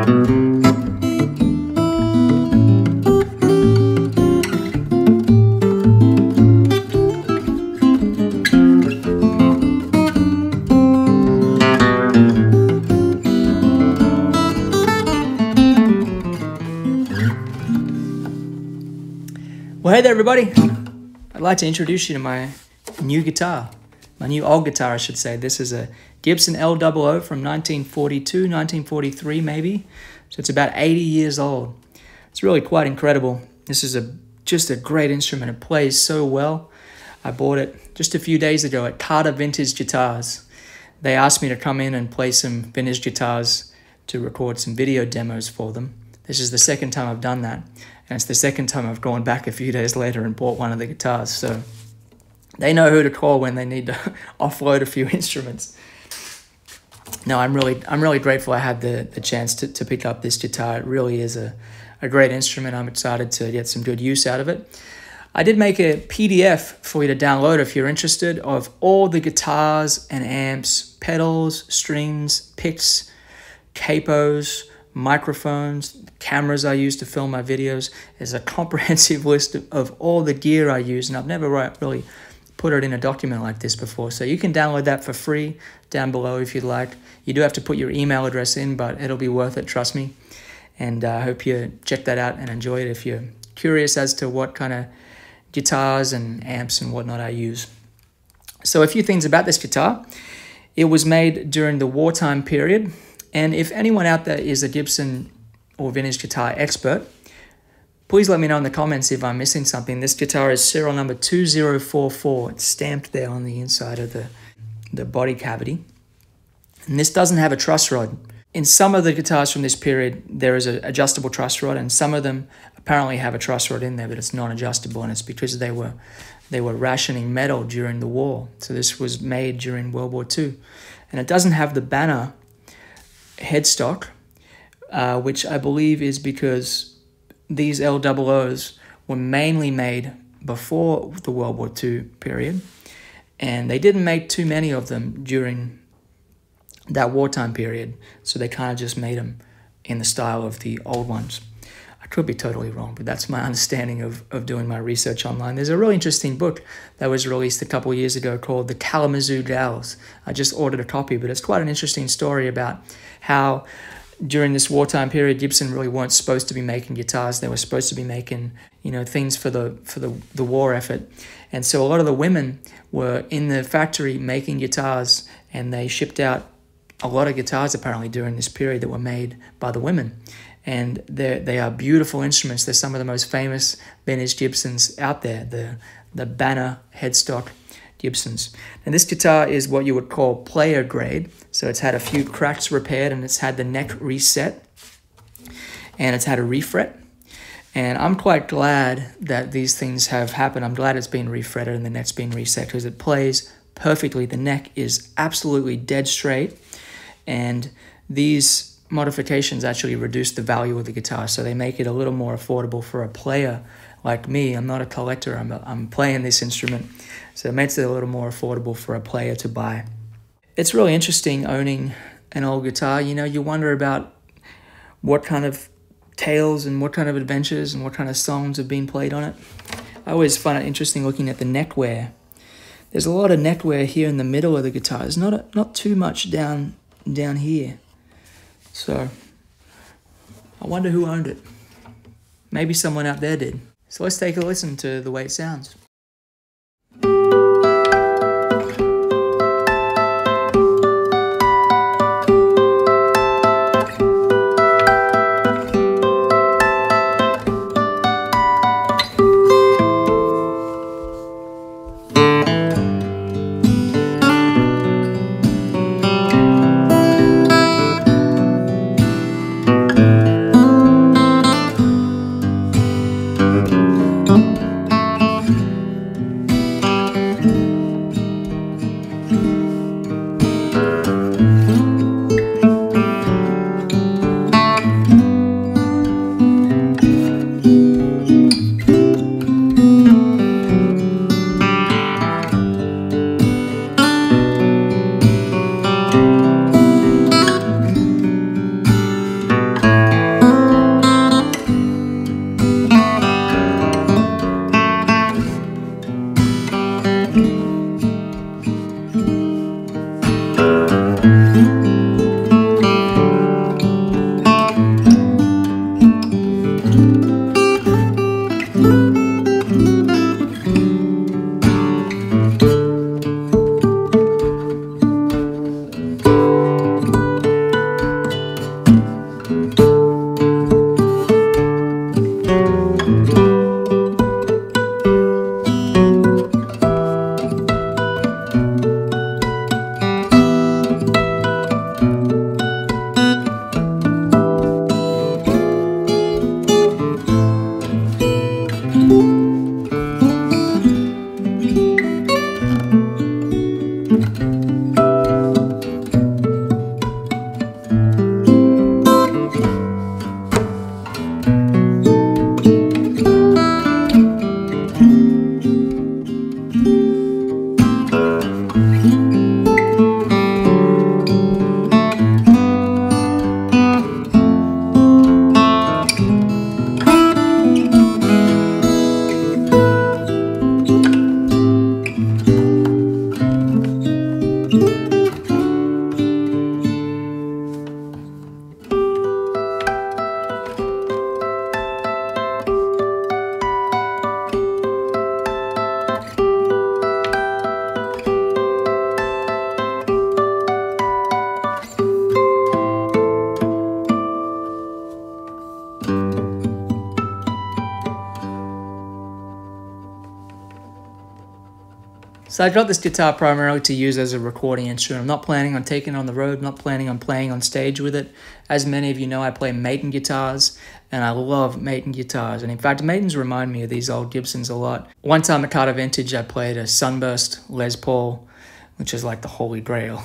Well, hey there, everybody. I'd like to introduce you to my new guitar, my new old guitar, I should say. This is a Gibson L00 from 1942, 1943 maybe. So it's about 80 years old. It's really quite incredible. This is just a great instrument. It plays so well. I bought it just a few days ago at Carter Vintage Guitars. They asked me to come in and play some vintage guitars to record some video demos for them. This is the second time I've done that. And it's the second time I've gone back a few days later and bought one of the guitars. So they know who to call when they need to offload a few instruments. No, I'm really grateful I had the chance to pick up this guitar. It really is a great instrument. I'm excited to get some good use out of it. I did make a PDF for you to download if you're interested of all the guitars and amps, pedals, strings, picks, capos, microphones, cameras I use to film my videos. There's a comprehensive list of all the gear I use, and I've never really put it in a document like this before. So you can download that for free down below if you'd like. You do have to put your email address in, but it'll be worth it, trust me. And I hope you check that out and enjoy it if you're curious as to what kind of guitars and amps and whatnot I use. So a few things about this guitar. It was made during the wartime period. And if anyone out there is a Gibson or vintage guitar expert, please let me know in the comments if I'm missing something. This guitar is serial number 2044. It's stamped there on the inside of the body cavity. And this doesn't have a truss rod. In some of the guitars from this period, there is an adjustable truss rod, and some of them apparently have a truss rod in there, but it's not adjustable, and it's because they were rationing metal during the war. So this was made during World War II. And it doesn't have the banner headstock, which I believe is because these L00s were mainly made before the World War II period, and they didn't make too many of them during that wartime period, so they kind of just made them in the style of the old ones. I could be totally wrong, but that's my understanding of doing my research online. There's a really interesting book that was released a couple of years ago called The Kalamazoo Gals. I just ordered a copy, but it's quite an interesting story about how during this wartime period, Gibson really weren't supposed to be making guitars. They were supposed to be making, things for the war effort. And so a lot of the women were in the factory making guitars, and they shipped out a lot of guitars apparently during this period that were made by the women. And they are beautiful instruments. They're some of the most famous vintage Gibsons out there, the Banner headstock Gibsons. And this guitar is what you would call player grade. So it's had a few cracks repaired, and it's had the neck reset, and it's had a refret. And I'm quite glad that these things have happened. I'm glad it's been refretted and the neck's been reset, because it plays perfectly. The neck is absolutely dead straight, and these modifications actually reduce the value of the guitar, so they make it a little more affordable for a player like me. I'm not a collector, I'm playing this instrument, so it makes it a little more affordable for a player to buy. It's really interesting owning an old guitar. You wonder about what kind of tales and what kind of adventures and what kind of songs have been played on it. I always find it interesting looking at the neck wear. There's a lot of neck wear here in the middle of the guitar. There's not too much down here. So I wonder who owned it. Maybe someone out there did. So let's take a listen to the way it sounds. So I got this guitar primarily to use as a recording instrument. I'm not planning on taking it on the road. I'm not planning on playing on stage with it. As many of you know, I play Maton guitars, and I love Maton guitars. And in fact, Matons remind me of these old Gibsons a lot. One time at Carter Vintage, I played a Sunburst Les Paul, which is like the holy grail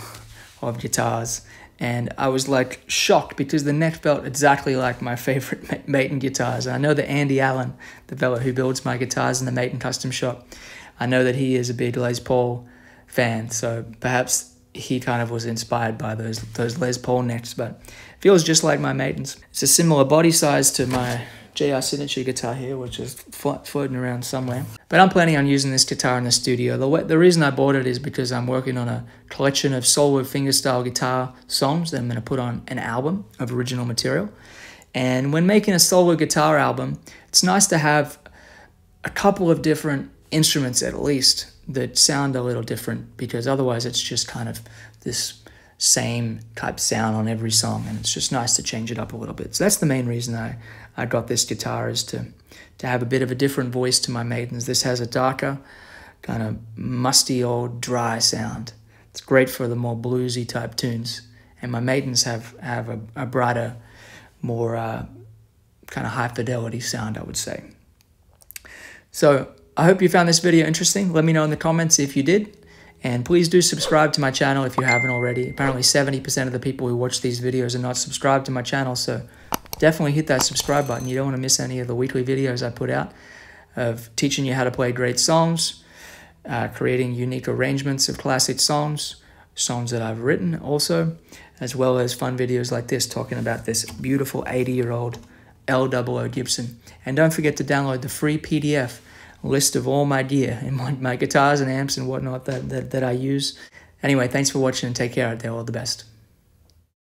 of guitars. And I was like shocked because the neck felt exactly like my favorite Maton guitars. And I know that Andy Allen, the fellow who builds my guitars in the Maton Custom Shop, I know that he is a big Les Paul fan, so perhaps he kind of was inspired by those Les Paul necks, but it feels just like my Matons. It's a similar body size to my JR Signature guitar here, which is floating around somewhere. But I'm planning on using this guitar in the studio. The reason I bought it is because I'm working on a collection of solo fingerstyle guitar songs that I'm going to put on an album of original material. And when making a solo guitar album, it's nice to have a couple of different instruments at least that sound a little different, because otherwise it's just kind of this same type sound on every song, and it's just nice to change it up a little bit. So that's the main reason I got this guitar, is to have a bit of a different voice to my Matons. This has a darker, kind of musty old dry sound. It's great for the more bluesy type tunes, and my Matons have a brighter, more kind of high fidelity sound, I would say. So I hope you found this video interesting. Let me know in the comments if you did. And please do subscribe to my channel if you haven't already. Apparently 70% of the people who watch these videos are not subscribed to my channel, so definitely hit that subscribe button. You don't want to miss any of the weekly videos I put out of teaching you how to play great songs, creating unique arrangements of classic songs that I've written also, as well as fun videos like this talking about this beautiful 80-year-old L00 Gibson. And don't forget to download the free PDF list of all my gear and my guitars and amps and whatnot that I use. Anyway, thanks for watching and take care out there. All the best.